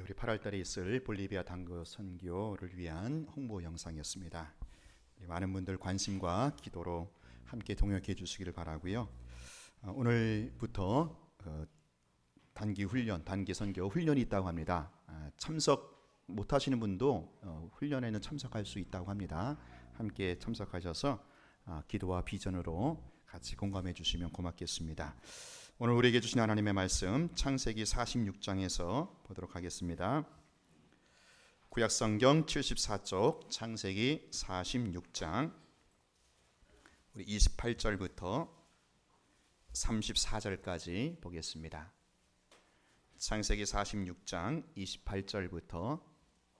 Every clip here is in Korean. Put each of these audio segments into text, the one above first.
우리 8월 달에 있을 볼리비아 단거 선교를 위한 홍보 영상이었습니다. 많은 분들 관심과 기도로 함께 동역해 주시기를 바라고요. 오늘부터 단기 훈련, 단기 선교 훈련이 있다고 합니다. 참석 못 하시는 분도 훈련에는 참석할 수 있다고 합니다. 함께 참석하셔서 기도와 비전으로 같이 공감해 주시면 고맙겠습니다. 오늘 우리에게 주신 하나님의 말씀 창세기 46장에서 보도록 하겠습니다. 구약성경 74쪽 창세기 46장 우리 28절부터 34절까지 보겠습니다. 창세기 46장 28절부터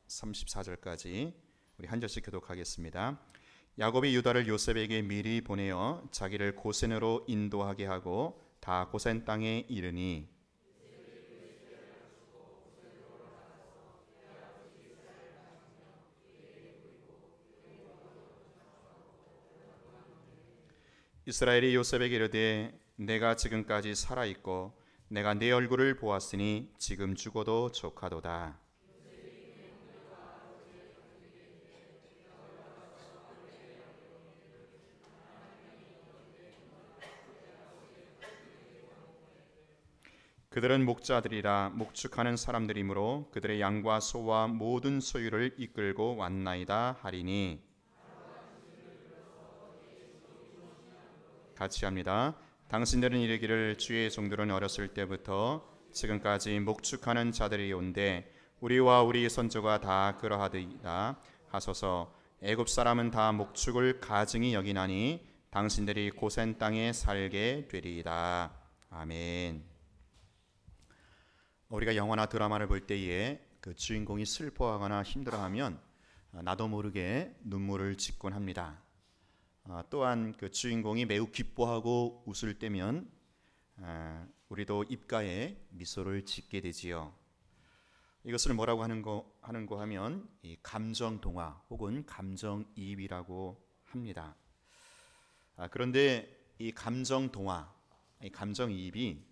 34절까지 우리 한 절씩 교독하겠습니다. 야곱이 유다를 요셉에게 미리 보내어 자기를 고센으로 인도하게 하고 다 고센 땅에 이르니 이스라엘이 요셉에게 이르되 내가 지금까지 살아있고 내가 네 얼굴을 보았으니 지금 죽어도 족하도다. 그들은 목자들이라 목축하는 사람들이므로 그들의 양과 소와 모든 소유를 이끌고 왔나이다 하리니 같이 합니다. 당신들은 이르기를 주의 종들은 어렸을 때부터 지금까지 목축하는 자들이 온데 우리와 우리 선조가 다 그러하더이다 하소서. 애굽 사람은 다 목축을 가증히 여기나니 당신들이 고센 땅에 살게 되리이다. 아멘. 우리가 영화나 드라마를 볼 때에 그 주인공이 슬퍼하거나 힘들어하면 나도 모르게 눈물을 짓곤 합니다. 또한 그 주인공이 매우 기뻐하고 웃을 때면 우리도 입가에 미소를 짓게 되지요. 이것을 뭐라고 하는 거 하면 이 감정 동화 혹은 감정이입이라고 합니다. 그런데 이 감정 동화, 이 감정이입이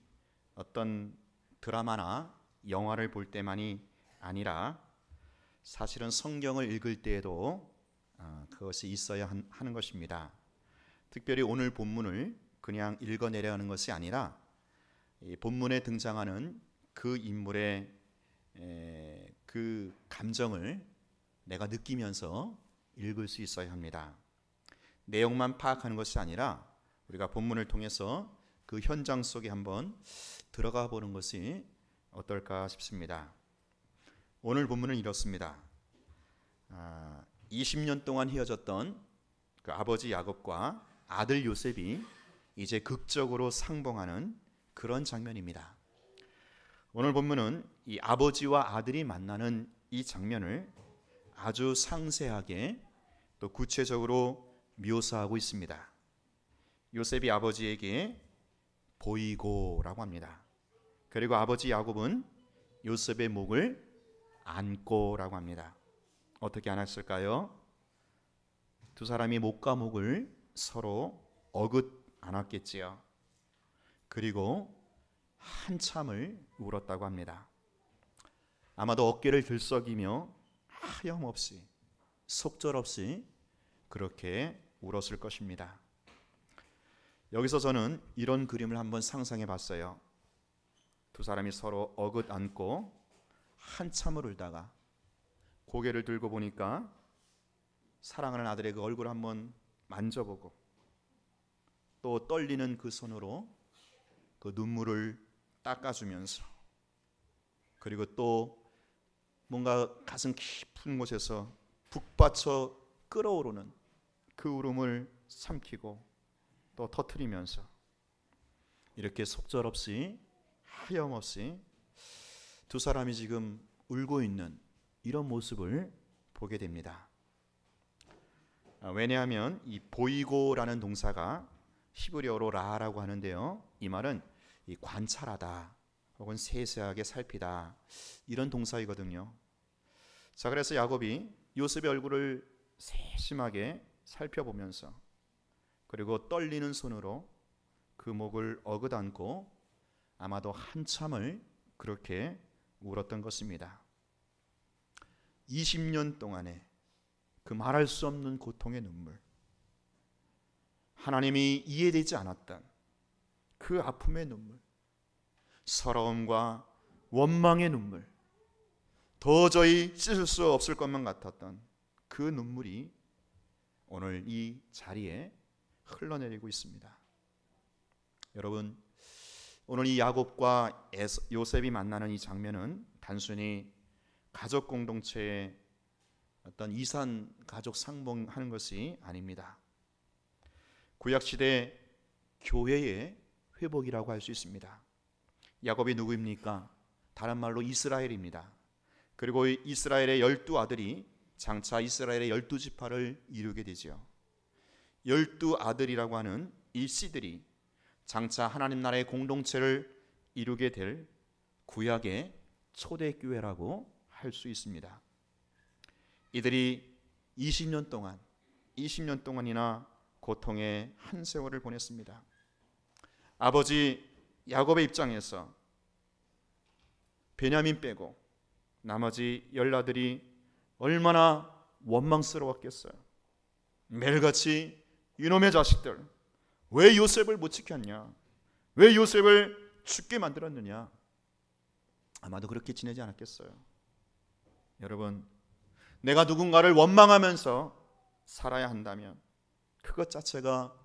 어떤 드라마나 영화를 볼 때만이 아니라 사실은 성경을 읽을 때에도 그것이 있어야 하는 것입니다. 특별히 오늘 본문을 그냥 읽어내려 하는 것이 아니라 이 본문에 등장하는 그 인물의 그 감정을 내가 느끼면서 읽을 수 있어야 합니다. 내용만 파악하는 것이 아니라 우리가 본문을 통해서 그 현장 속에 한번 들어가 보는 것이 어떨까 싶습니다. 오늘 본문은 이렇습니다. 20년 동안 헤어졌던 그 아버지 야곱과 아들 요셉이 이제 극적으로 상봉하는 그런 장면입니다. 오늘 본문은 이 아버지와 아들이 만나는 이 장면을 아주 상세하게 또 구체적으로 묘사하고 있습니다. 요셉이 아버지에게 보이고라고 합니다. 그리고 아버지 야곱은 요셉의 목을 안고라고 합니다. 어떻게 안았을까요? 두 사람이 목과 목을 서로 어긋 안았겠지요. 그리고 한참을 울었다고 합니다. 아마도 어깨를 들썩이며 하염없이 속절없이 그렇게 울었을 것입니다. 여기서 저는 이런 그림을 한번 상상해 봤어요. 두 사람이 서로 어긋 안고 한참을 울다가 고개를 들고 보니까 사랑하는 아들의 그 얼굴을 한번 만져보고 또 떨리는 그 손으로 그 눈물을 닦아주면서 그리고 또 뭔가 가슴 깊은 곳에서 북받쳐 끓어오르는 그 울음을 삼키고 또 터뜨리면서 이렇게 속절없이 하염없이 두 사람이 지금 울고 있는 이런 모습을 보게 됩니다. 왜냐하면 이 보이고라는 동사가 히브리어로 라라고 하는데요. 이 말은 이 관찰하다 혹은 세세하게 살피다 이런 동사이거든요. 자, 그래서 야곱이 요셉의 얼굴을 세심하게 살펴보면서 그리고 떨리는 손으로 그 목을 어긋안고 아마도 한참을 그렇게 울었던 것입니다. 20년 동안에 그 말할 수 없는 고통의 눈물, 하나님이 이해되지 않았던 그 아픔의 눈물, 서러움과 원망의 눈물, 도저히 씻을 수 없을 것만 같았던 그 눈물이 오늘 이 자리에 흘러내리고 있습니다. 여러분, 오늘 이 야곱과 요셉이 만나는 이 장면은 단순히 가족 공동체의 어떤 이산 가족 상봉하는 것이 아닙니다. 구약시대 교회의 회복이라고 할 수 있습니다. 야곱이 누구입니까? 다른 말로 이스라엘입니다. 그리고 이스라엘의 12아들이 장차 이스라엘의 12지파를 이루게 되죠. 12아들이라고 하는 이 씨들이 장차 하나님 나라의 공동체를 이루게 될 구약의 초대교회라고 할 수 있습니다. 이들이 20년 동안이나 고통의 한 세월을 보냈습니다. 아버지 야곱의 입장에서 베냐민 빼고 나머지 10아들이 얼마나 원망스러웠겠어요. 매일같이 이놈의 자식들, 왜 요셉을 못 지켰냐, 왜 요셉을 죽게 만들었느냐, 아마도 그렇게 지내지 않았겠어요. 여러분, 내가 누군가를 원망하면서 살아야 한다면 그것 자체가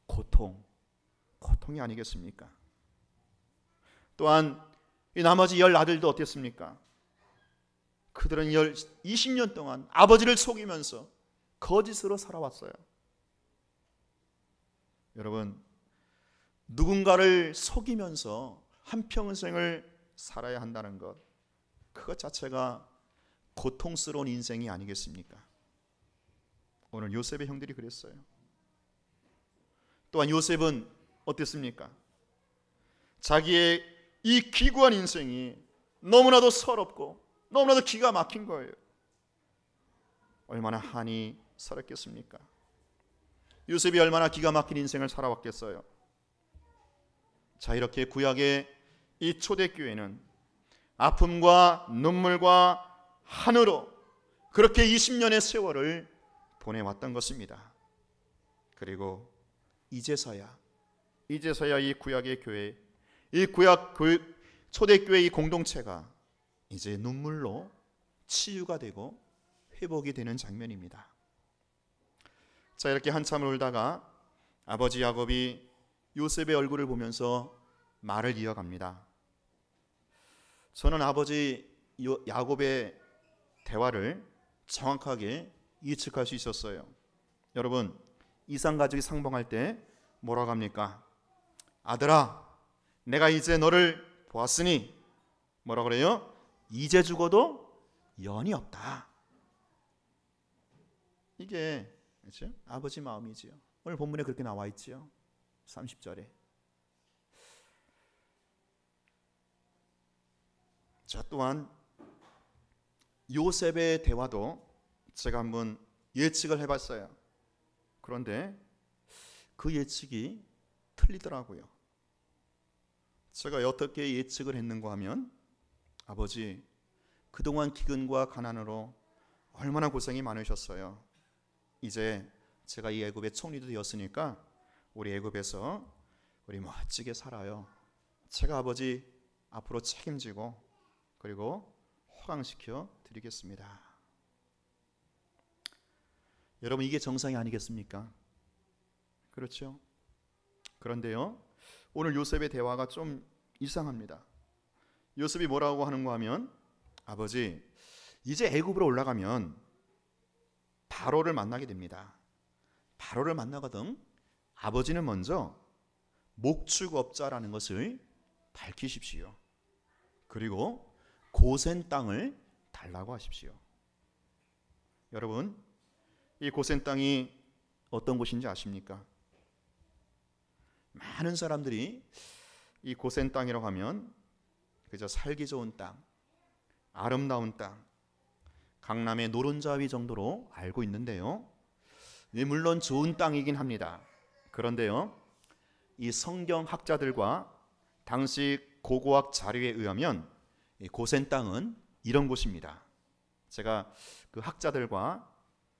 고통이 아니겠습니까? 또한 이 나머지 10아들도 어땠습니까? 그들은 20년 동안 아버지를 속이면서 거짓으로 살아왔어요. 여러분, 누군가를 속이면서 한평생을 살아야 한다는 것, 그것 자체가 고통스러운 인생이 아니겠습니까? 오늘 요셉의 형들이 그랬어요. 또한 요셉은 어땠습니까? 자기의 이 기구한 인생이 너무나도 서럽고 너무나도 기가 막힌 거예요. 얼마나 한이 서럽겠습니까? 요셉이 얼마나 기가 막힌 인생을 살아왔겠어요. 자, 이렇게 구약의 이 초대교회는 아픔과 눈물과 한으로 그렇게 20년의 세월을 보내왔던 것입니다. 그리고 이제서야 이 구약의 교회, 이 구약 초대교회 이 공동체가 이제 눈물로 치유가 되고 회복이 되는 장면입니다. 자, 이렇게 한참을 울다가 아버지 야곱이 요셉의 얼굴을 보면서 말을 이어갑니다. 저는 아버지 야곱의 대화를 정확하게 예측할 수 있었어요. 여러분, 이산가족이 상봉할 때 뭐라고 합니까? 아들아, 내가 이제 너를 보았으니 뭐라고 그래요? 이제 죽어도 연이 없다. 이게 그렇죠? 아버지 마음이지요. 오늘 본문에 그렇게 나와 있지요. 30절에. 자, 또한 요셉의 대화도 제가 한번 예측을 해봤어요. 그런데 그 예측이 틀리더라고요. 제가 어떻게 예측을 했는가 하면, 아버지 그동안 기근과 가난으로 얼마나 고생이 많으셨어요. 이제 제가 이 애굽의 총리도 되었으니까 우리 애굽에서 우리 멋지게 살아요. 제가 아버지 앞으로 책임지고 그리고 호강시켜 드리겠습니다. 여러분, 이게 정상이 아니겠습니까? 그렇죠? 그런데요, 오늘 요셉의 대화가 좀 이상합니다. 요셉이 뭐라고 하는가 하면, 아버지 이제 애굽으로 올라가면 바로를 만나게 됩니다. 바로를 만나거든 아버지는 먼저 목축업자라는 것을 밝히십시오. 그리고 고센 땅을 달라고 하십시오. 여러분, 이 고센 땅이 어떤 곳인지 아십니까? 많은 사람들이 이 고센 땅이라고 하면 그저 살기 좋은 땅, 아름다운 땅, 강남의 노른자 위 정도로 알고 있는데요, 물론 좋은 땅이긴 합니다. 그런데요, 이 성경학자들과 당시 고고학 자료에 의하면 이 고센 땅은 이런 곳입니다. 제가 그 학자들과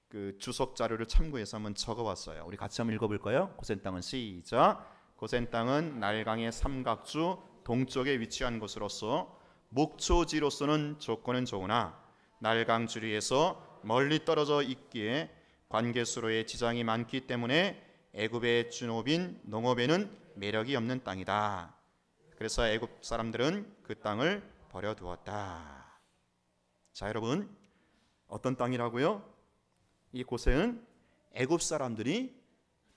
그 주석 자료를 참고해서 한번 적어봤어요. 우리 같이 한번 읽어볼까요? 고센 땅은 시작. 고센 땅은 나일강의 삼각주 동쪽에 위치한 곳으로서 목초지로서는 조건은 좋으나 나일강 주류에서 멀리 떨어져 있기에 관계수로의 지장이 많기 때문에 애굽의 주노빈 농업에는 매력이 없는 땅이다. 그래서 애굽 사람들은 그 땅을 버려두었다. 자, 여러분, 어떤 땅이라고요? 이 고센은 애굽 사람들이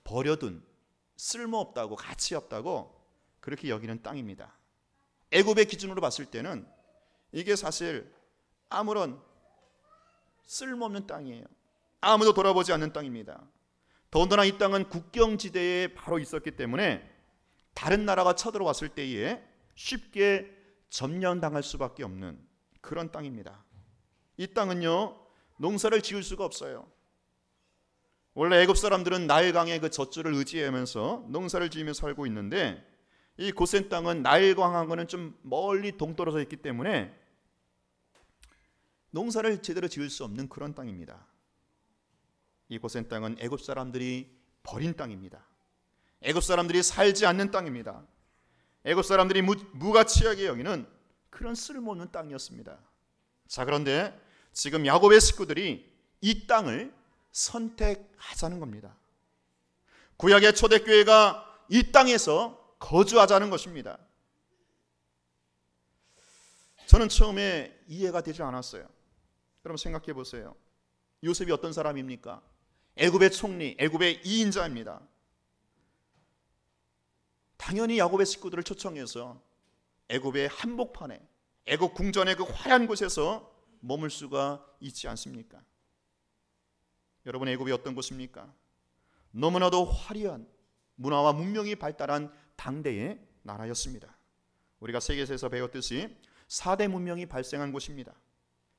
버려둔, 쓸모없다고, 가치 없다고 그렇게 여기는 땅입니다. 애굽의 기준으로 봤을 때는 이게 사실 아무런 쓸모없는 땅이에요. 아무도 돌아보지 않는 땅입니다. 더군다나 이 땅은 국경지대에 바로 있었기 때문에 다른 나라가 쳐들어왔을 때에 쉽게 점령당할 수밖에 없는 그런 땅입니다. 이 땅은요, 농사를 지을 수가 없어요. 원래 애굽 사람들은 나일강의 그 젖줄을 의지하면서 농사를 지으며 살고 있는데, 이 고센 땅은 나일강하고는 좀 멀리 동떨어져 있기 때문에 농사를 제대로 지을 수 없는 그런 땅입니다. 이 고센 땅은 애굽 사람들이 버린 땅입니다. 애굽 사람들이 살지 않는 땅입니다. 애굽 사람들이 무가치하게 여기는 그런 쓸모없는 땅이었습니다. 자, 그런데 지금 야곱의 식구들이 이 땅을 선택하자는 겁니다. 구약의 초대교회가 이 땅에서 거주하자는 것입니다. 저는 처음에 이해가 되지 않았어요. 여러분 생각해 보세요. 요셉이 어떤 사람입니까? 애굽의 총리, 애굽의 2인자입니다. 당연히 야곱의 식구들을 초청해서 애굽의 한복판에, 애굽 궁전의 그 화려한 곳에서 머물 수가 있지 않습니까? 여러분, 애굽이 어떤 곳입니까? 너무나도 화려한 문화와 문명이 발달한 당대의 나라였습니다. 우리가 세계사에서 배웠듯이 4대 문명이 발생한 곳입니다.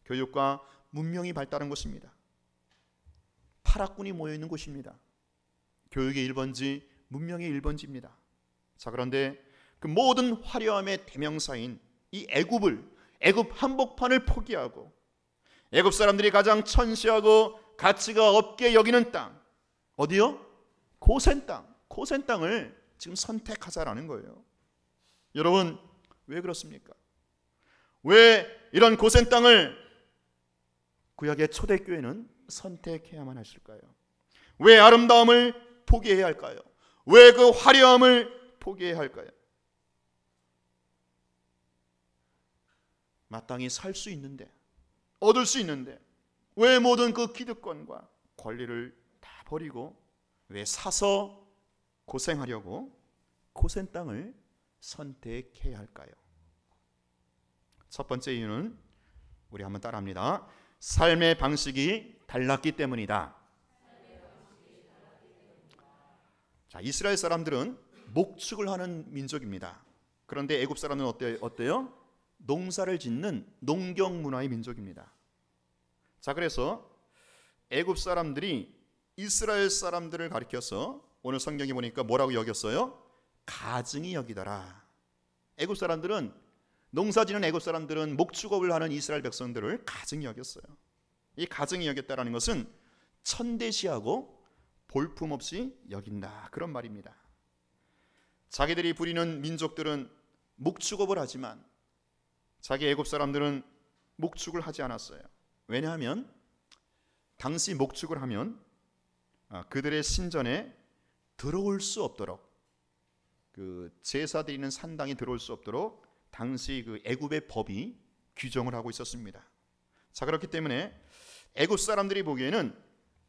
교육과 문명이 발달한 곳입니다. 파락군이 모여있는 곳입니다. 교육의 1번지, 문명의 1번지입니다. 자, 그런데 그 모든 화려함의 대명사인 이 애굽 한복판을 포기하고 애굽 사람들이 가장 천시하고 가치가 없게 여기는 땅, 어디요? 고센 땅. 고센 땅을 지금 선택하자라는 거예요. 여러분, 왜 그렇습니까? 왜 이런 고센 땅을 구약의 초대교회는 선택해야만 하실까요? 왜 아름다움을 포기해야 할까요? 왜 그 화려함을 포기해야 할까요? 마땅히 살 수 있는데, 얻을 수 있는데 왜 모든 그 기득권과 권리를 다 버리고 왜 사서 고생하려고 고센 땅을 선택해야 할까요? 첫 번째 이유는 우리 한번 따라합니다. 삶의 방식이 달랐기 때문이다. 자, 이스라엘 사람들은 목축을 하는 민족입니다. 그런데 애굽 사람은 어때요? 농사를 짓는 농경 문화의 민족입니다. 자, 그래서 애굽 사람들이 이스라엘 사람들을 가리켜서 오늘 성경에 보니까 뭐라고 여겼어요? 가증히 여기더라. 애굽 사람들은, 농사지는 애굽 사람들은 목축업을 하는 이스라엘 백성들을 가증히 여겼어요. 이 가증히 여겼다라는 것은 천대시하고 볼품없이 여긴다, 그런 말입니다. 자기들이 부리는 민족들은 목축업을 하지만 자기 애굽 사람들은 목축을 하지 않았어요. 왜냐하면 당시 목축을 하면 그들의 신전에 들어올 수 없도록, 그 제사 드리는 산당에 들어올 수 없도록 당시 그 애굽의 법이 규정을 하고 있었습니다. 자, 그렇기 때문에 애굽 사람들이 보기에는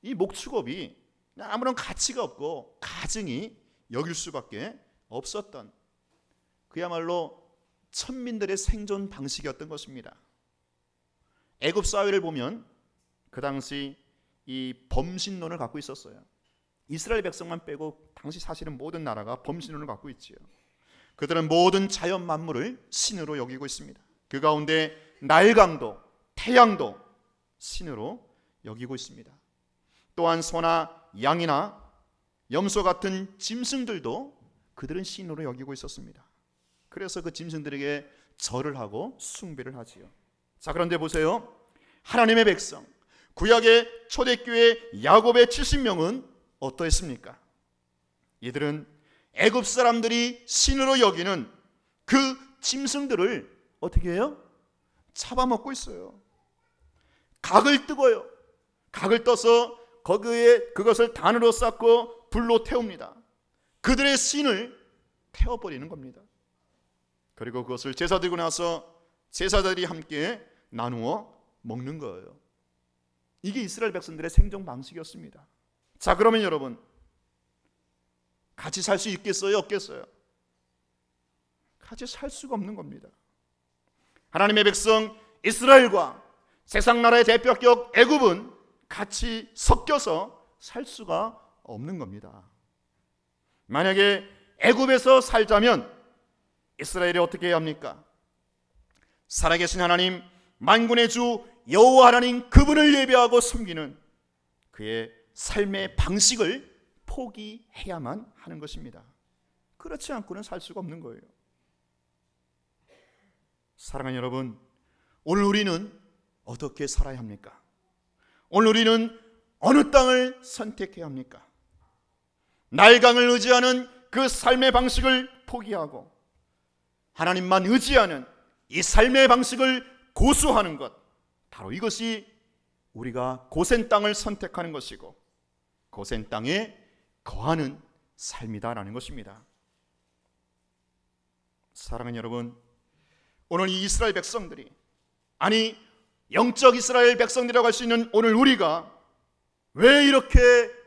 이 목축업이 아무런 가치가 없고 가증히 여길 수밖에 없었던, 그야말로 천민들의 생존 방식이었던 것입니다. 애굽 사회를 보면 그 당시 이 범신론을 갖고 있었어요. 이스라엘 백성만 빼고 당시 사실은 모든 나라가 범신론을 갖고 있지요. 그들은 모든 자연 만물을 신으로 여기고 있습니다. 그 가운데 나일강도, 태양도 신으로 여기고 있습니다. 또한 소나 양이나 염소 같은 짐승들도 그들은 신으로 여기고 있었습니다. 그래서 그 짐승들에게 절을 하고 숭배를 하지요. 자, 그런데 보세요. 하나님의 백성, 구약의 초대교회 야곱의 70명은 어떠했습니까? 이들은 애굽 사람들이 신으로 여기는 그 짐승들을 어떻게 해요? 잡아먹고 있어요. 각을 뜨고요. 각을 떠서 거기에 그것을 단으로 쌓고 불로 태웁니다. 그들의 신을 태워버리는 겁니다. 그리고 그것을 제사 드리고 나서 제사들이 함께 나누어 먹는 거예요. 이게 이스라엘 백성들의 생존 방식이었습니다. 자, 그러면 여러분, 같이 살 수 있겠어요? 없겠어요? 같이 살 수가 없는 겁니다. 하나님의 백성 이스라엘과 세상 나라의 대표격 애굽은 같이 섞여서 살 수가 없는 겁니다. 만약에 애굽에서 살자면 이스라엘이 어떻게 해야 합니까? 살아계신 하나님, 만군의 주 여호와 하나님, 그분을 예배하고 섬기는 그의 삶의 방식을 포기해야만 하는 것입니다. 그렇지 않고는 살 수가 없는 거예요. 사랑하는 여러분, 오늘 우리는 어떻게 살아야 합니까? 오늘 우리는 어느 땅을 선택해야 합니까? 날강을 의지하는 그 삶의 방식을 포기하고 하나님만 의지하는 이 삶의 방식을 고수하는 것, 바로 이것이 우리가 고센 땅을 선택하는 것이고 고센 땅에 거하는 삶이다라는 것입니다. 사랑하는 여러분, 오늘 이 이스라엘 백성들이, 아니 영적 이스라엘 백성들이라고 할 수 있는 오늘 우리가 왜 이렇게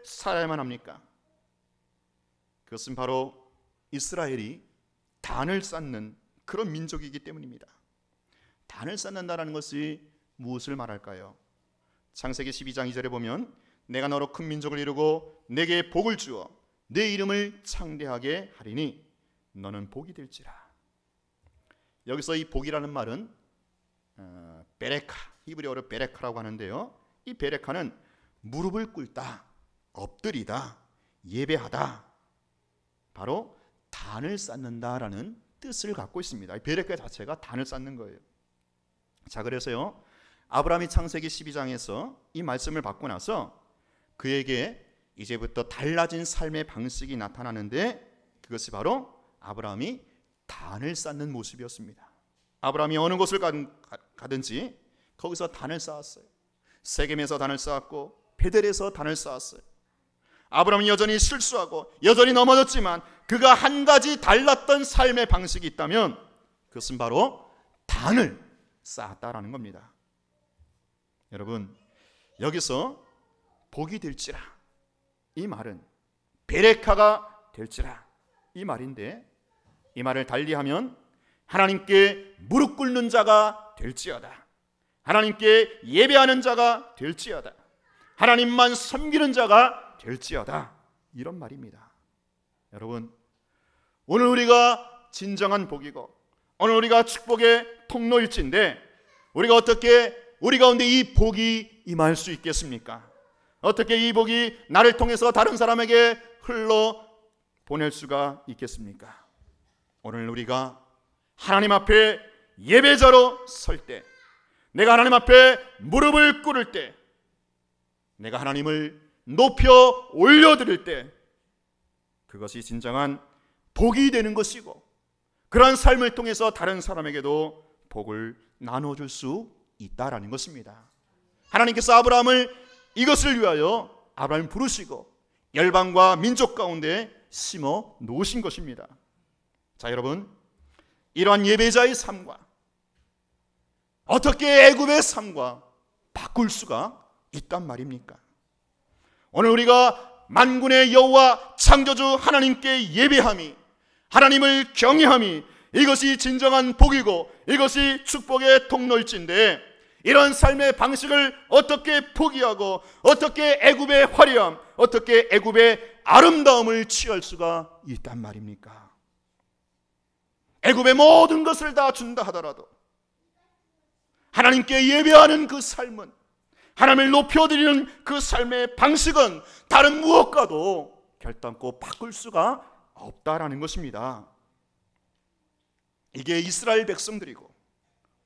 살아야만 합니까? 그것은 바로 이스라엘이 단을 쌓는 그런 민족이기 때문입니다. 단을 쌓는다는 것이 무엇을 말할까요? 창세기 12장 2절에 보면 내가 너로 큰 민족을 이루고 내게 복을 주어 내 이름을 창대하게 하리니 너는 복이 될지라. 여기서 이 복이라는 말은 베레카, 히브리어로 베레카라고 하는데요, 이 베레카는 무릎을 꿇다, 엎드리다, 예배하다, 바로 단을 쌓는다라는 뜻을 갖고 있습니다. 베레카 자체가 단을 쌓는 거예요. 자, 그래서요, 아브라함이 창세기 12장에서 이 말씀을 받고 나서 그에게 이제부터 달라진 삶의 방식이 나타나는데, 그것이 바로 아브라함이 단을 쌓는 모습이었습니다. 아브라함이 어느 곳을 가든지 거기서 단을 쌓았어요. 세겜에서 단을 쌓았고 베델에서 단을 쌓았어요. 아브라함이 여전히 실수하고 여전히 넘어졌지만 그가 한 가지 달랐던 삶의 방식이 있다면 그것은 바로 단을 쌓았다라는 겁니다. 여러분, 여기서 복이 될지라, 이 말은 베레카가 될지라, 이 말인데, 이 말을 달리하면 하나님께 무릎 꿇는 자가 될지어다, 하나님께 예배하는 자가 될지어다, 하나님만 섬기는 자가 될지어다, 이런 말입니다. 여러분, 오늘 우리가 진정한 복이고 오늘 우리가 축복의 통로일진데, 우리가 어떻게 우리 가운데 이 복이 임할 수 있겠습니까? 어떻게 이 복이 나를 통해서 다른 사람에게 흘러 보낼 수가 있겠습니까? 오늘 우리가 하나님 앞에 예배자로 설 때, 내가 하나님 앞에 무릎을 꿇을 때, 내가 하나님을 높여 올려드릴 때, 그것이 진정한 복이 되는 것이고, 그러한 삶을 통해서 다른 사람에게도 복을 나눠줄 수 있다라는 것입니다. 하나님께서 아브라함을 이것을 위하여 아브라함을 부르시고 열방과 민족 가운데 심어 놓으신 것입니다. 자, 여러분, 이러한 예배자의 삶과 어떻게 애굽의 삶과 바꿀 수가 있단 말입니까? 오늘 우리가 만군의 여호와 창조주 하나님께 예배함이, 하나님을 경외함이, 이것이 진정한 복이고 이것이 축복의 통로일진데, 이런 삶의 방식을 어떻게 포기하고 어떻게 애굽의 화려함, 어떻게 애굽의 아름다움을 취할 수가 있단 말입니까? 애굽의 모든 것을 다 준다 하더라도 하나님께 예배하는 그 삶은, 하나님을 높여드리는 그 삶의 방식은 다른 무엇과도 결단코 바꿀 수가 없다라는 것입니다. 이게 이스라엘 백성들이고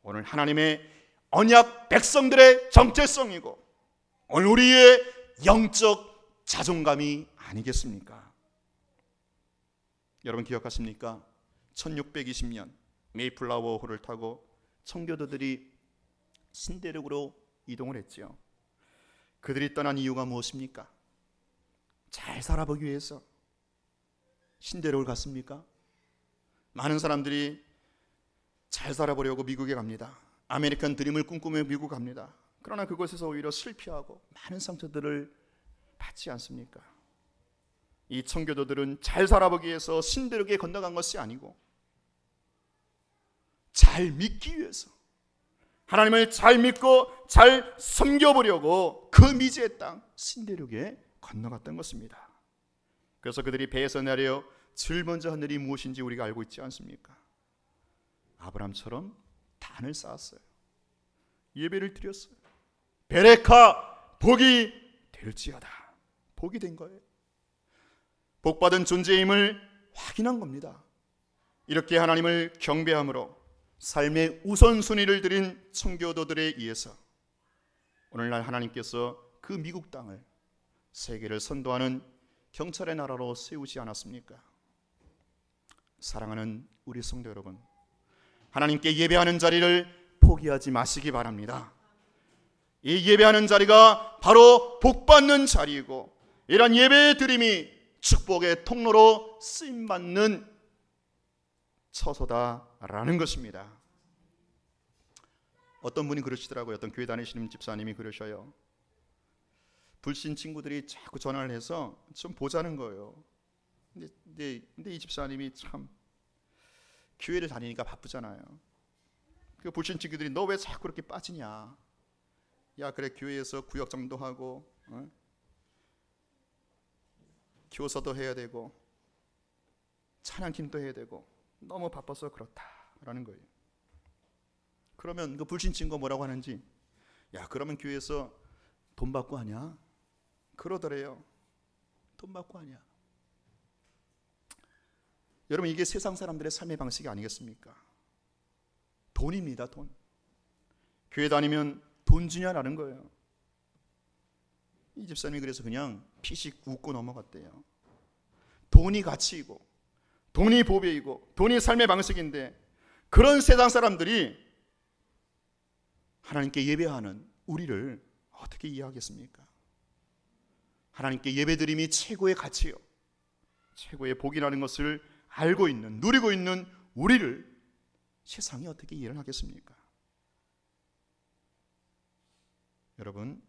오늘 하나님의 언약 백성들의 정체성이고 오늘 우리의 영적 자존감이 아니겠습니까? 여러분 기억하십니까? 1620년 메이플라워 호를 타고 청교도들이 신대륙으로 이동을 했지요. 그들이 떠난 이유가 무엇입니까? 잘 살아보기 위해서 신대륙을 갔습니까? 많은 사람들이 잘 살아보려고 미국에 갑니다. 아메리칸 드림을 꿈꾸며 미국 갑니다. 그러나 그곳에서 오히려 실패하고 많은 상처들을 받지 않습니까? 이 청교도들은 잘 살아보기 위해서 신대륙에 건너간 것이 아니고 잘 믿기 위해서, 하나님을 잘 믿고 잘 섬겨보려고 그 미지의 땅 신대륙에 건너갔던 것입니다. 그래서 그들이 배에서 내려 제일 먼저 한 일이 무엇인지 우리가 알고 있지 않습니까? 아브라함처럼 단을 쌓았어요. 예배를 드렸어요. 베레카, 복이 될지어다. 복이 된 거예요. 복받은 존재임을 확인한 겁니다. 이렇게 하나님을 경배함으로 삶의 우선순위를 드린 청교도들에 의해서 오늘날 하나님께서 그 미국 땅을 세계를 선도하는 경찰의 나라로 세우지 않았습니까? 사랑하는 우리 성도 여러분, 하나님께 예배하는 자리를 포기하지 마시기 바랍니다. 이 예배하는 자리가 바로 복받는 자리이고, 이런 예배의 드림이 축복의 통로로 쓰임받는 처소다라는 것입니다. 어떤 분이 그러시더라고요. 어떤 교회 다니시는 집사님이 그러셔요. 불신 친구들이 자꾸 전화를 해서 좀 보자는 거예요. 근데 이 집사님이 참 교회를 다니니까 바쁘잖아요. 그 불신 친구들이 너 왜 자꾸 그렇게 빠지냐? 야, 그래, 교회에서 구역장도 하고 교서도 해야 되고 찬양팀도 해야 되고 너무 바빠서 그렇다라는 거예요. 그러면 그 불신 친구가 뭐라고 하는지, 야, 그러면 교회에서 돈 받고 하냐? 그러더래요. 돈 받고 하냐? 여러분, 이게 세상 사람들의 삶의 방식이 아니겠습니까? 돈입니다. 돈. 교회 다니면 돈 주냐라는 거예요. 이 집사님이 그래서 그냥 피식 웃고 넘어갔대요. 돈이 가치이고 돈이 보배이고 돈이 삶의 방식인데, 그런 세상 사람들이 하나님께 예배하는 우리를 어떻게 이해하겠습니까? 하나님께 예배드림이 최고의 가치요, 최고의 복이라는 것을 알고 있는, 누리고 있는 우리를 세상이 어떻게 이해를 하겠습니까? 여러분,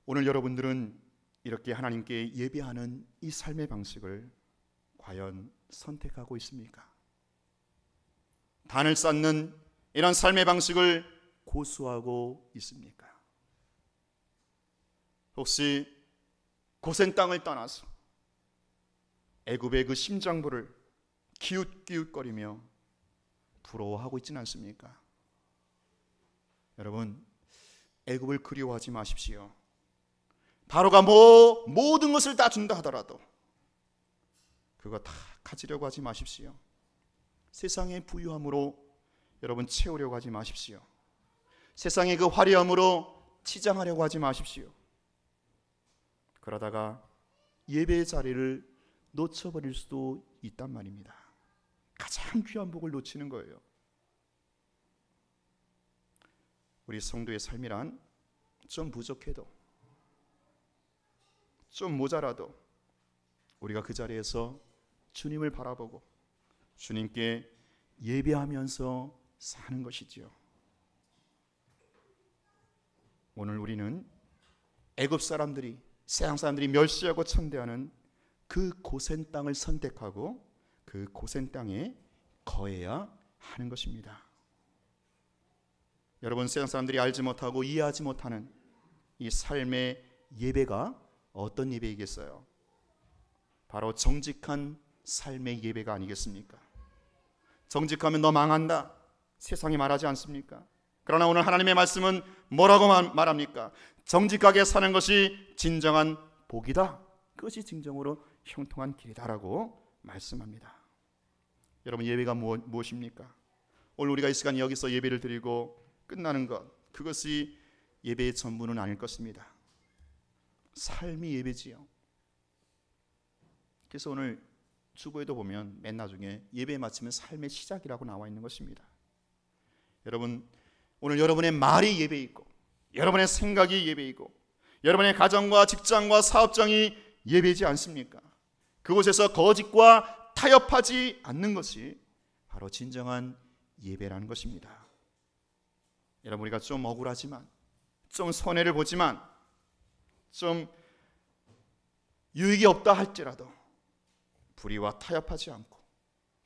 오늘 여러분들은 이렇게 하나님께 예배하는 이 삶의 방식을 과연 선택하고 있습니까? 단을 쌓는 이런 삶의 방식을 고수하고 있습니까? 혹시 고센 땅을 떠나서 애굽의 그 심장부를 기웃기웃거리며 부러워하고 있지는 않습니까? 여러분, 애굽을 그리워하지 마십시오. 바로가 모든 것을 다 준다 하더라도 그거 다 가지려고 하지 마십시오. 세상의 부유함으로 여러분 채우려고 하지 마십시오. 세상의 그 화려함으로 치장하려고 하지 마십시오. 그러다가 예배의 자리를 놓쳐버릴 수도 있단 말입니다. 가장 귀한 복을 놓치는 거예요. 우리 성도의 삶이란 좀 부족해도, 좀 모자라도 우리가 그 자리에서 주님을 바라보고 주님께 예배하면서 사는 것이지요. 오늘 우리는 애굽 사람들이, 세상 사람들이 멸시하고 천대하는 그 고센 땅을 선택하고 그 고센 땅에 거해야 하는 것입니다. 여러분, 세상 사람들이 알지 못하고 이해하지 못하는 이 삶의 예배가 어떤 예배이겠어요? 바로 정직한 삶의 예배가 아니겠습니까? 정직하면 너 망한다, 세상이 말하지 않습니까? 그러나 오늘 하나님의 말씀은 뭐라고 말합니까? 정직하게 사는 것이 진정한 복이다, 그것이 진정으로 형통한 길이다라고 말씀합니다. 여러분, 예배가 무엇입니까? 오늘 우리가 이 시간 여기서 예배를 드리고 끝나는 것, 그것이 예배의 전부는 아닐 것입니다. 삶이 예배지요. 그래서 오늘 주보에도 보면 맨 나중에 예배 마치면 삶의 시작이라고 나와 있는 것입니다. 여러분, 오늘 여러분의 말이 예배이고, 여러분의 생각이 예배이고, 여러분의 가정과 직장과 사업장이 예배지 않습니까? 그곳에서 거짓과 타협하지 않는 것이 바로 진정한 예배라는 것입니다. 여러분, 우리가 좀 억울하지만, 좀 손해를 보지만, 좀 유익이 없다 할지라도 불의와 타협하지 않고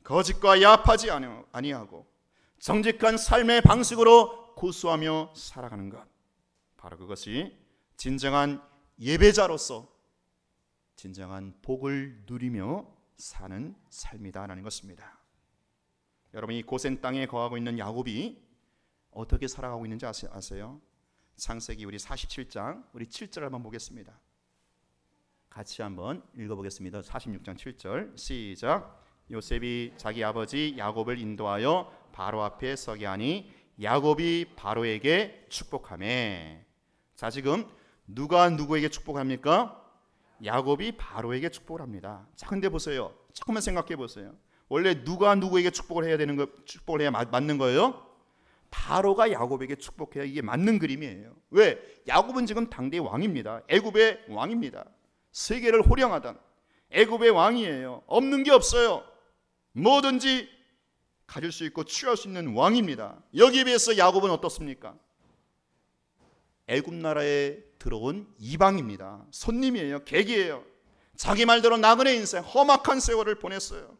거짓과 야합하지 아니하고 정직한 삶의 방식으로 고수하며 살아가는 것, 바로 그것이 진정한 예배자로서 진정한 복을 누리며 사는 삶이다라는 것입니다. 여러분, 이 고센 땅에 거하고 있는 야곱이 어떻게 살아가고 있는지 아세요? 창세기 우리 47장 우리 7절 한번 보겠습니다. 같이 한번 읽어보겠습니다. 46장 7절 시작. 요셉이 자기 아버지 야곱을 인도하여 바로 앞에 서게 하니 야곱이 바로에게 축복하매. 자, 지금 누가 누구에게 축복합니까? 야곱이 바로에게 축복을 합니다. 자, 근데 보세요. 조금만 생각해 보세요. 원래 누가 누구에게 축복을 해야 되는 거, 축복을 해야 맞는 거예요? 바로가 야곱에게 축복해야 이게 맞는 그림이에요. 왜? 야곱은 지금 당대의 왕입니다. 애굽의 왕입니다. 세계를 호령하던 애굽의 왕이에요. 없는 게 없어요. 뭐든지 가질 수 있고 취할 수 있는 왕입니다. 여기에 비해서 야곱은 어떻습니까? 애굽 나라에 들어온 이방입니다. 손님이에요. 객이에요. 자기 말대로 나그네 인생, 험악한 세월을 보냈어요.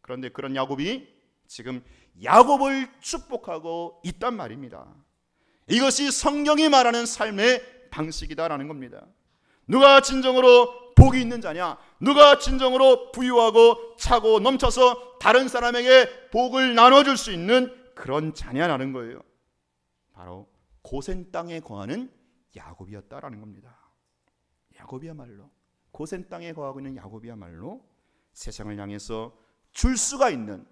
그런데 그런 야곱이 지금 야곱을 축복하고 있단 말입니다. 이것이 성경이 말하는 삶의 방식이다라는 겁니다. 누가 진정으로 복이 있는 자냐? 누가 진정으로 부유하고 차고 넘쳐서 다른 사람에게 복을 나눠줄 수 있는 그런 자냐라는 거예요. 바로 고센 땅에 거하는 야곱이었다라는 겁니다. 야곱이야말로, 고센 땅에 거하고 있는 야곱이야말로 세상을 향해서 줄 수가 있는,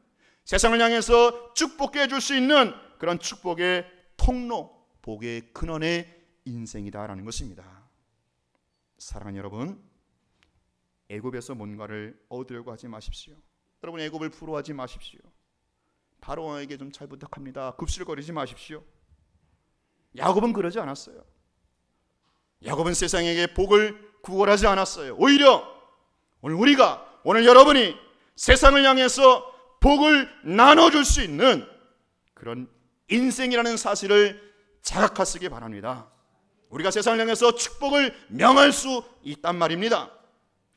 세상을 향해서 축복해 줄 수 있는 그런 축복의 통로, 복의 근원의 인생이다라는 것입니다. 사랑하는 여러분, 애굽에서 뭔가를 얻으려고 하지 마십시오. 여러분, 애굽을 부러워하지 마십시오. 바로왕에게 좀 잘 부탁합니다. 급실거리지 마십시오. 야곱은 그러지 않았어요. 야곱은 세상에게 복을 구걸하지 않았어요. 오히려 오늘 여러분이 세상을 향해서 복을 나눠줄 수 있는 그런 인생이라는 사실을 자각하시기 바랍니다. 우리가 세상을 향해서 축복을 명할 수 있단 말입니다.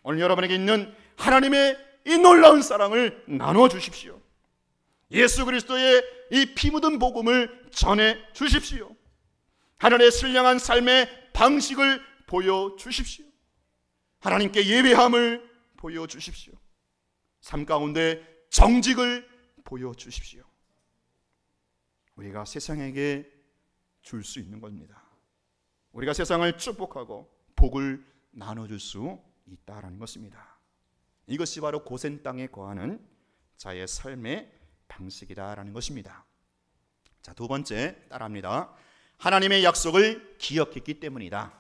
오늘 여러분에게 있는 하나님의 이 놀라운 사랑을 나눠 주십시오. 예수 그리스도의 이 피 묻은 복음을 전해 주십시오. 하늘의 신령한 삶의 방식을 보여주십시오. 하나님께 예배함을 보여주십시오. 삶 가운데 정직을 보여주십시오. 우리가 세상에게 줄 수 있는 겁니다. 우리가 세상을 축복하고 복을 나눠줄 수 있다라는 것입니다. 이것이 바로 고센 땅에 거하는 자의 삶의 방식이다라는 것입니다. 자, 두 번째 따라합니다. 하나님의 약속을 기억했기 때문이다.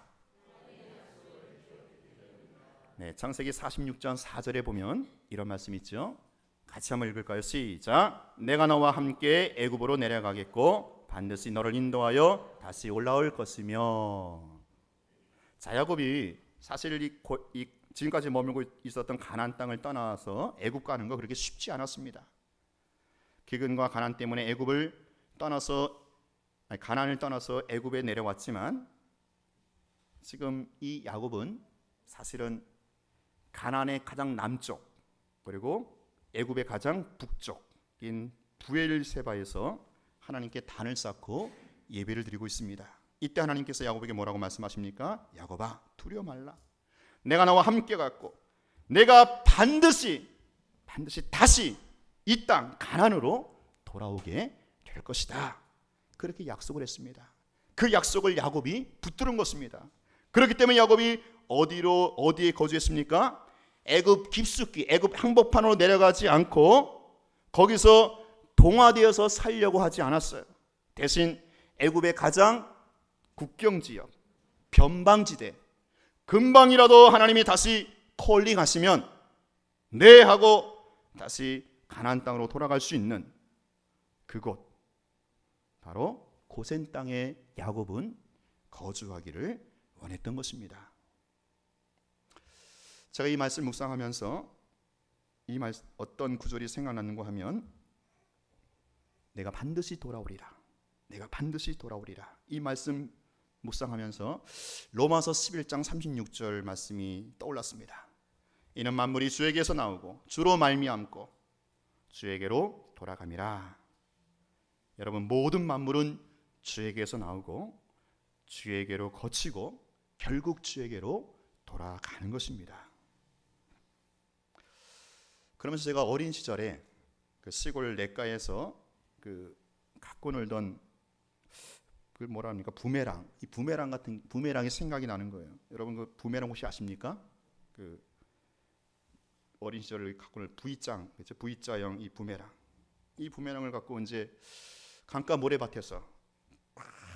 네, 창세기 46장 4절에 보면 이런 말씀이 있죠. 같이 한번 읽을까요? 시작. 내가 너와 함께 애굽으로 내려가겠고 반드시 너를 인도하여 다시 올라올 것이며. 자, 야곱이 사실 지금까지 머물고 있었던 가나안 땅을 떠나서 애굽 가는 거 그렇게 쉽지 않았습니다. 기근과 가난 때문에 가나안을 떠나서 애굽에 내려왔지만 지금 이 야곱은 사실은 가나안의 가장 남쪽 그리고 애굽의 가장 북쪽인 부엘세바에서 하나님께 단을 쌓고 예배를 드리고 있습니다. 이때 하나님께서 야곱에게 뭐라고 말씀하십니까? 야곱아, 두려워 말라. 내가 너와 함께 갔고 내가 반드시 다시 이 땅 가나안으로 돌아오게 될 것이다. 그렇게 약속을 했습니다. 그 약속을 야곱이 붙들은 것입니다. 그렇기 때문에 야곱이 어디에 거주했습니까? 애굽 깊숙이 애굽 항복판으로 내려가지 않고 거기서 동화되어서 살려고 하지 않았어요. 대신 애굽의 가장 국경지역, 변방지대, 금방이라도 하나님이 다시 콜링하시면 네 하고 다시 가나안 땅으로 돌아갈 수 있는 그곳, 바로 고센 땅에 야곱은 거주하기를 원했던 것입니다. 제가 이 말씀 묵상하면서 어떤 구절이 생각나는가 하면 내가 반드시 돌아오리라, 내가 반드시 돌아오리라, 이 말씀 묵상하면서 로마서 11장 36절 말씀이 떠올랐습니다. 이는 만물이 주에게서 나오고 주로 말미암고 주에게로 돌아감이라. 여러분, 모든 만물은 주에게서 나오고 주에게로 거치고 결국 주에게로 돌아가는 것입니다. 그러면서 제가 어린 시절에 그 시골 냇가에서 갖고 놀던 그 뭐라 합니까? 부메랑. 이 부메랑 같은 부메랑이 생각이 나는 거예요. 여러분, 그 부메랑 혹시 아십니까? 그 어린 시절을 갖고 놀 V장, 그렇죠? V자형 이 부메랑. 이 부메랑을 갖고 이제 강가 모래밭에서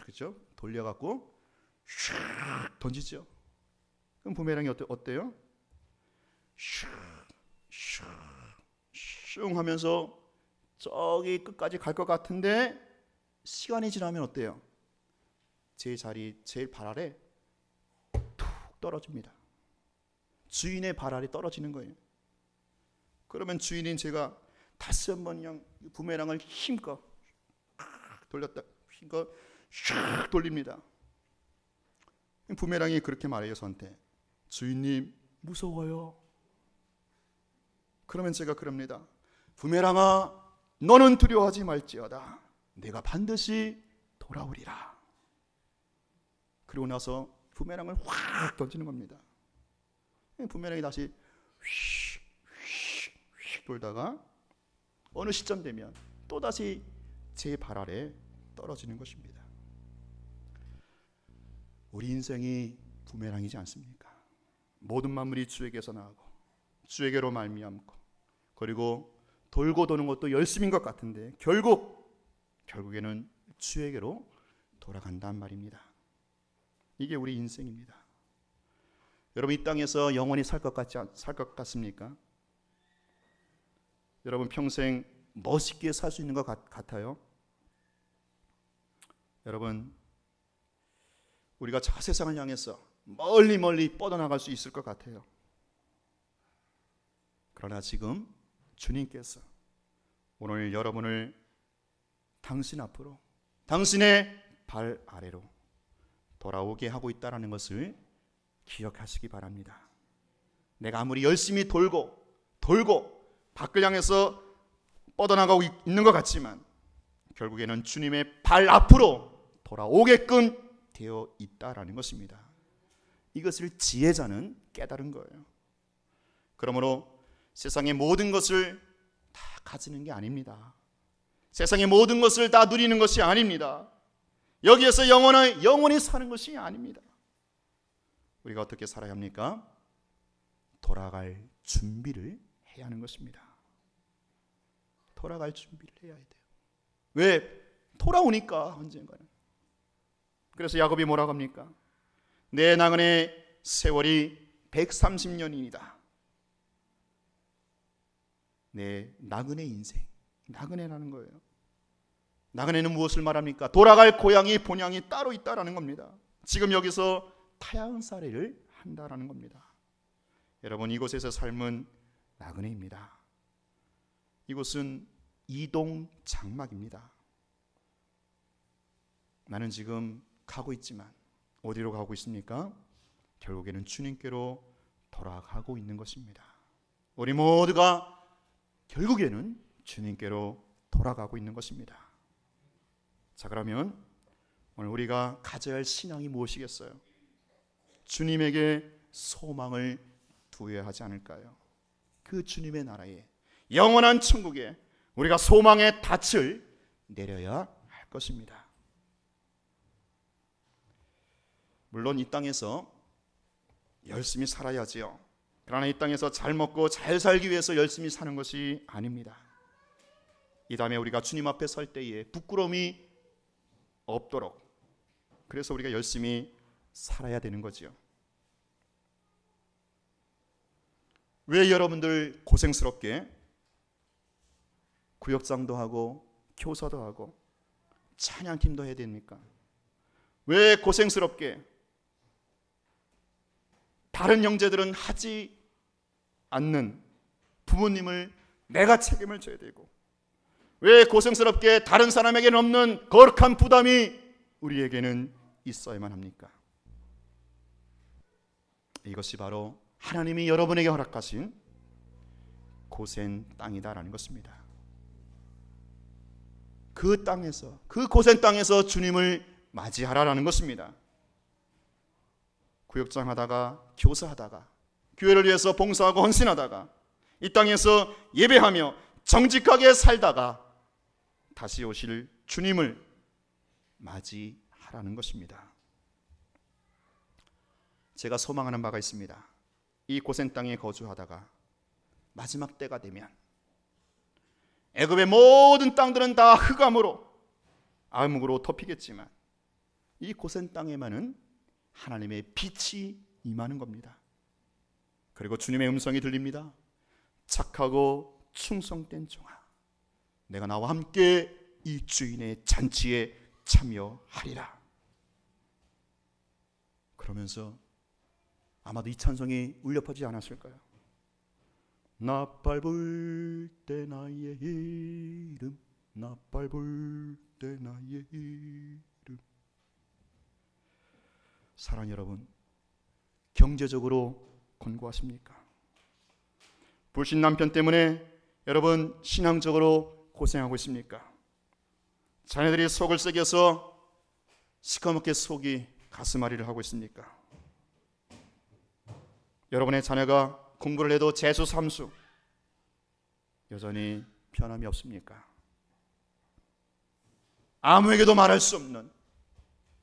그렇죠? 돌려갖고 슉 던지죠. 그럼 부메랑이 어때요? 슝 하면서 저기 끝까지 갈 것 같은데 시간이 지나면 어때요? 제 자리 제일 발 아래 툭 떨어집니다. 주인의 발 아래 떨어지는 거예요. 그러면 주인인 제가 다시 한번 그냥 부메랑을 힘껏 돌렸다, 힘껏 슉 돌립니다. 부메랑이 그렇게 말해요, 저한테. 주인님, 무서워요. 그러면 제가 그럽니다. 부메랑아, 너는 두려워하지 말지어다. 내가 반드시 돌아오리라. 그리고 나서 부메랑을 확 던지는 겁니다. 부메랑이 다시 휙 돌다가 어느 시점 되면 또다시 제 발 아래 떨어지는 것입니다. 우리 인생이 부메랑이지 않습니까? 모든 만물이 주에게서 나오고 주에게로 말미암고 그리고 돌고 도는 것도 열심인 것 같은데 결국에는 주에게로 돌아간단 말입니다. 이게 우리 인생입니다. 여러분, 이 땅에서 영원히 살 것 같습니까? 여러분, 평생 멋있게 살 수 있는 것 같아요? 여러분, 우리가 저 세상을 향해서 멀리 뻗어나갈 수 있을 것 같아요. 그러나 지금 주님께서 오늘 여러분을 당신 앞으로, 당신의 발 아래로 돌아오게 하고 있다는 것을 기억하시기 바랍니다. 내가 아무리 열심히 돌고 밖을 향해서 뻗어나가고 있는 것 같지만 결국에는 주님의 발 앞으로 돌아오게끔 되어 있다라는 것입니다. 이것을 지혜자는 깨달은 거예요. 그러므로 세상의 모든 것을 다 가지는 게 아닙니다. 세상의 모든 것을 다 누리는 것이 아닙니다. 여기에서 영원히 사는 것이 아닙니다. 우리가 어떻게 살아야 합니까? 돌아갈 준비를 해야 하는 것입니다. 돌아갈 준비를 해야 돼요. 왜? 돌아오니까 언젠가는. 그래서 야곱이 뭐라고 합니까? 내 나그네 세월이 130년이다. 내 나그네 인생, 나그네라는 거예요. 나그네는 무엇을 말합니까? 돌아갈 고향이 본향이 따로 있다라는 겁니다. 지금 여기서 타향살이를 한다라는 겁니다. 여러분, 이곳에서 삶은 나그네입니다. 이곳은 이동 장막입니다. 나는 지금 가고 있지만 어디로 가고 있습니까? 결국에는 주님께로 돌아가고 있는 것입니다. 우리 모두가 결국에는 주님께로 돌아가고 있는 것입니다. 자, 그러면 오늘 우리가 가져야 할 신앙이 무엇이겠어요? 주님에게 소망을 두어야 하지 않을까요? 그 주님의 나라에, 영원한 천국에 우리가 소망의 닻을 내려야 할 것입니다. 물론 이 땅에서 열심히 살아야지요. 그러나 이 땅에서 잘 먹고 잘 살기 위해서 열심히 사는 것이 아닙니다. 이 다음에 우리가 주님 앞에 설 때에 부끄러움이 없도록, 그래서 우리가 열심히 살아야 되는 거지요. 왜 여러분들 고생스럽게 구역장도 하고 교사도 하고 찬양팀도 해야 됩니까? 왜 고생스럽게 다른 형제들은 하지 않는 부모님을 내가 책임을 져야 되고, 왜 고생스럽게 다른 사람에게는 없는 거룩한 부담이 우리에게는 있어야만 합니까? 이것이 바로 하나님이 여러분에게 허락하신 고센 땅이다라는 것입니다. 그 땅에서, 그 고센 땅에서 주님을 맞이하라라는 것입니다. 구역장 하다가, 교사하다가, 교회를 위해서 봉사하고 헌신하다가, 이 땅에서 예배하며 정직하게 살다가 다시 오실 주님을 맞이하라는 것입니다. 제가 소망하는 바가 있습니다. 이 고센 땅에 거주하다가 마지막 때가 되면 애굽의 모든 땅들은 다 흑암으로, 암흑으로 덮이겠지만 이 고센 땅에만은 하나님의 빛이 임하는 겁니다. 그리고 주님의 음성이 들립니다. 착하고 충성된 종아, 내가 나와 함께 이 주인의 잔치에 참여하리라. 그러면서 아마도 이 찬송이 울려 퍼지지 않았을까요? 나팔 불 때 나의 이름, 나팔 불 때 나의 이름. 사랑 여러분, 경제적으로 곤고하십니까? 불신 남편 때문에 여러분 신앙적으로 고생하고 있습니까? 자녀들이 속을 새겨서 시커멓게 속이 가슴앓이를 하고 있습니까? 여러분의 자녀가 공부를 해도 재수, 삼수 여전히 편함이 없습니까? 아무에게도 말할 수 없는,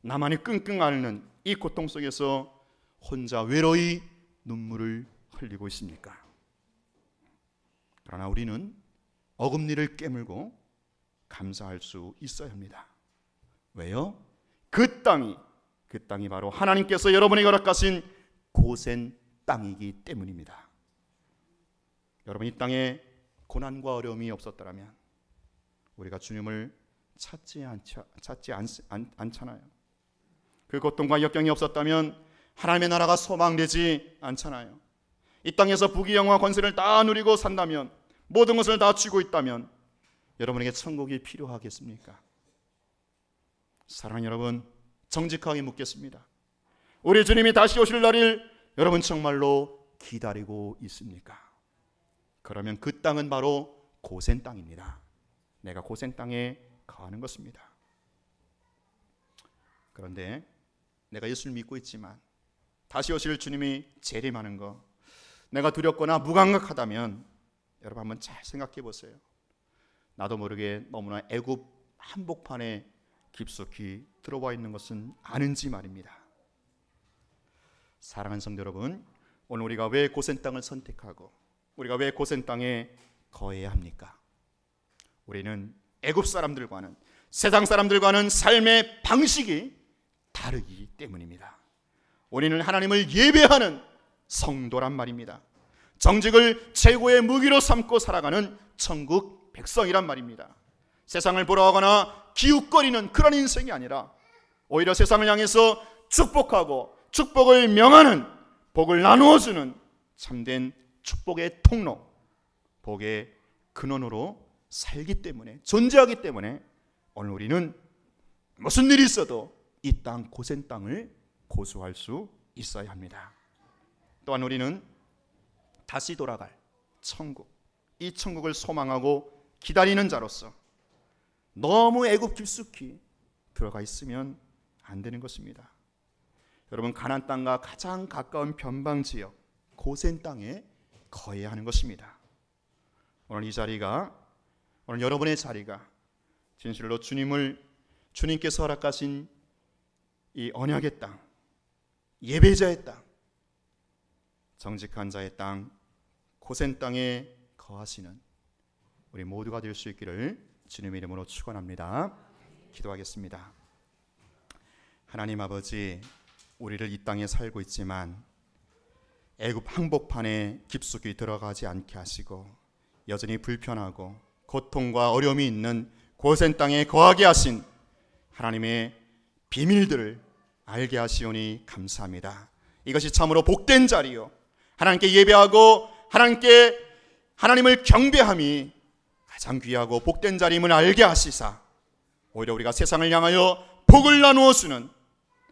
나만이 끙끙 앓는 이 고통 속에서 혼자 외로이 눈물을 흘리고 있습니까? 그러나 우리는 어금니를 깨물고 감사할 수 있어야 합니다. 왜요? 그 땅이 바로 하나님께서 여러분에게 허락하신 고센 땅이기 때문입니다. 여러분, 이 땅에 고난과 어려움이 없었더라면 우리가 주님을 찾지 않잖아요. 그 고통과 역경이 없었다면 하나님의 나라가 소망되지 않잖아요. 이 땅에서 부귀영화 권세를 다 누리고 산다면, 모든 것을 다 쥐고 있다면 여러분에게 천국이 필요하겠습니까? 사랑하는 여러분, 정직하게 묻겠습니다. 우리 주님이 다시 오실 날을 여러분 정말로 기다리고 있습니까? 그러면 그 땅은 바로 고센 땅입니다. 내가 고센 땅에 거하는 것입니다. 그런데 내가 예수를 믿고 있지만 다시 오실 주님이 재림하는 거 내가 두렵거나 무감각하다면 여러분 한번 잘 생각해 보세요. 나도 모르게 너무나 애굽 한복판에 깊숙이 들어와 있는 것은 아는지 말입니다. 사랑하는 성도 여러분, 오늘 우리가 왜 고센 땅을 선택하고 우리가 왜 고센 땅에 거해야 합니까? 우리는 애굽 사람들과는, 세상 사람들과는 삶의 방식이 다르기 때문입니다. 우리는 하나님을 예배하는 성도란 말입니다. 정직을 최고의 무기로 삼고 살아가는 천국 백성이란 말입니다. 세상을 보러하거나 기웃거리는 그런 인생이 아니라 오히려 세상을 향해서 축복하고 축복을 명하는, 복을 나누어주는 참된 축복의 통로, 복의 근원으로 살기 때문에, 존재하기 때문에 오늘 우리는 무슨 일이 있어도 이 땅, 고센 땅을 고수할 수 있어야 합니다. 또한 우리는 다시 돌아갈 천국, 이 천국을 소망하고 기다리는 자로서 너무 애굽 깊숙이 들어가 있으면 안 되는 것입니다. 여러분, 가나안 땅과 가장 가까운 변방지역 고센 땅에 거해야 하는 것입니다. 오늘 이 자리가, 오늘 여러분의 자리가 진실로 주님께서 허락하신 이 언약의 땅, 예배자의 땅, 정직한 자의 땅, 고센 땅에 거하시는 우리 모두가 될 수 있기를 주님의 이름으로 축원합니다. 기도하겠습니다. 하나님 아버지, 우리를 이 땅에 살고 있지만 애굽 항복판에 깊숙이 들어가지 않게 하시고 여전히 불편하고 고통과 어려움이 있는 고센 땅에 거하게 하신 하나님의 비밀들을 알게 하시오니 감사합니다. 이것이 참으로 복된 자리요, 하나님께 예배하고 하나님을 경배함이 가장 귀하고 복된 자리임을 알게 하시사 오히려 우리가 세상을 향하여 복을 나누어 주는,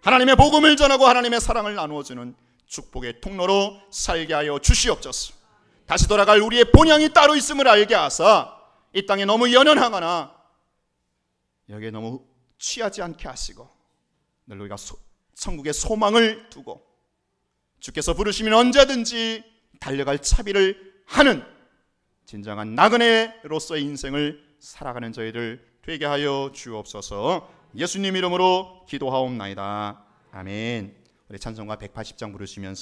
하나님의 복음을 전하고 하나님의 사랑을 나누어 주는 축복의 통로로 살게 하여 주시옵소서. 다시 돌아갈 우리의 본향이 따로 있음을 알게 하사 이 땅에 너무 연연하거나 여기에 너무 취하지 않게 하시고 늘 우리가 천국의 소망을 두고 주께서 부르시면 언제든지 달려갈 차비를 하는 진정한 나그네로서의 인생을 살아가는 저희들 되게 하여 주옵소서. 예수님 이름으로 기도하옵나이다. 아멘. 우리 찬송가 180장 부르시면서